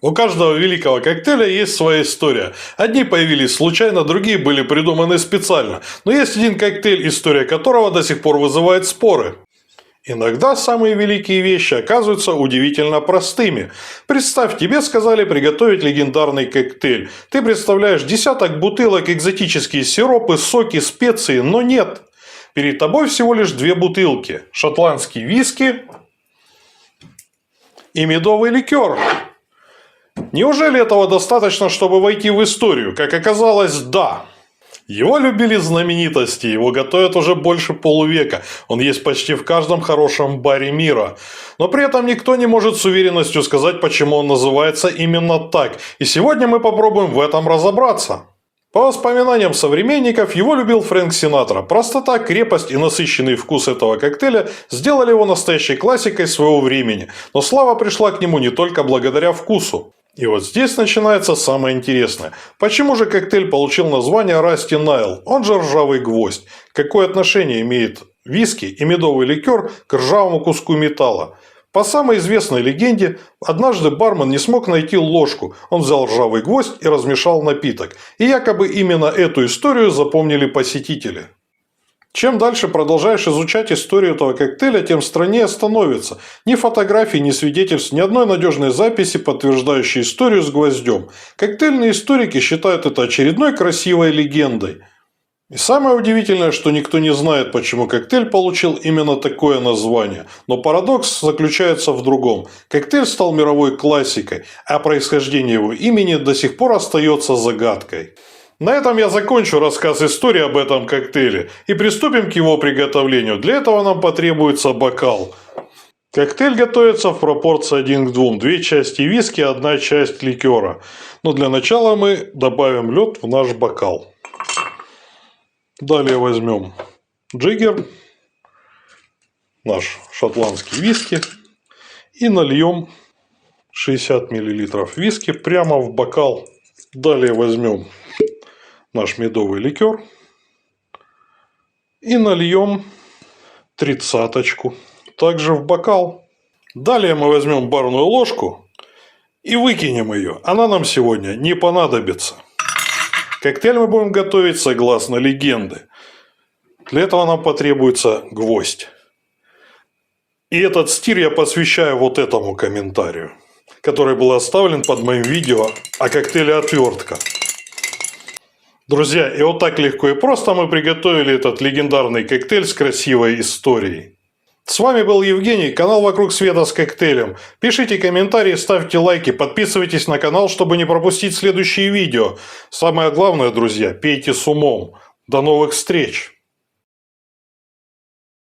У каждого великого коктейля есть своя история. Одни появились случайно, другие были придуманы специально. Но есть один коктейль, история которого до сих пор вызывает споры. Иногда самые великие вещи оказываются удивительно простыми. Представь, тебе сказали приготовить легендарный коктейль. Ты представляешь десяток бутылок, экзотические сиропы, соки, специи, но нет. Перед тобой всего лишь две бутылки. Шотландский виски и медовый ликер. Неужели этого достаточно, чтобы войти в историю? Как оказалось, да. Его любили знаменитости, его готовят уже больше полувека. Он есть почти в каждом хорошем баре мира. Но при этом никто не может с уверенностью сказать, почему он называется именно так. И сегодня мы попробуем в этом разобраться. По воспоминаниям современников, его любил Фрэнк Синатра. Простота, крепость и насыщенный вкус этого коктейля сделали его настоящей классикой своего времени. Но слава пришла к нему не только благодаря вкусу. И вот здесь начинается самое интересное. Почему же коктейль получил название Rusty Nail, он же ржавый гвоздь? Какое отношение имеет виски и медовый ликер к ржавому куску металла? По самой известной легенде, однажды бармен не смог найти ложку. Он взял ржавый гвоздь и размешал напиток. И якобы именно эту историю запомнили посетители. Чем дальше продолжаешь изучать историю этого коктейля, тем страннее становится. Ни фотографий, ни свидетельств, ни одной надежной записи, подтверждающей историю с гвоздем. Коктейльные историки считают это очередной красивой легендой. И самое удивительное, что никто не знает, почему коктейль получил именно такое название. Но парадокс заключается в другом. Коктейль стал мировой классикой, а происхождение его имени до сих пор остается загадкой. На этом я закончу рассказ истории об этом коктейле и приступим к его приготовлению. Для этого нам потребуется бокал. Коктейль готовится в пропорции 1 к 2. 2 части виски, 1 часть ликера. Но для начала мы добавим лед в наш бокал. Далее возьмем джиггер, наш шотландский виски, и нальем 60 мл виски прямо в бокал. Далее возьмем наш медовый ликер и нальем 30-очку также в бокал. Далее мы возьмем барную ложку и выкинем ее. Она нам сегодня не понадобится. Коктейль мы будем готовить согласно легенде. Для этого нам потребуется гвоздь. И этот стиль я посвящаю вот этому комментарию, который был оставлен под моим видео о коктейле «Отвертка». Друзья, и вот так легко и просто мы приготовили этот легендарный коктейль с красивой историей. С вами был Евгений, канал «Вокруг света» с коктейлем. Пишите комментарии, ставьте лайки, подписывайтесь на канал, чтобы не пропустить следующие видео. Самое главное, друзья, пейте с умом. До новых встреч!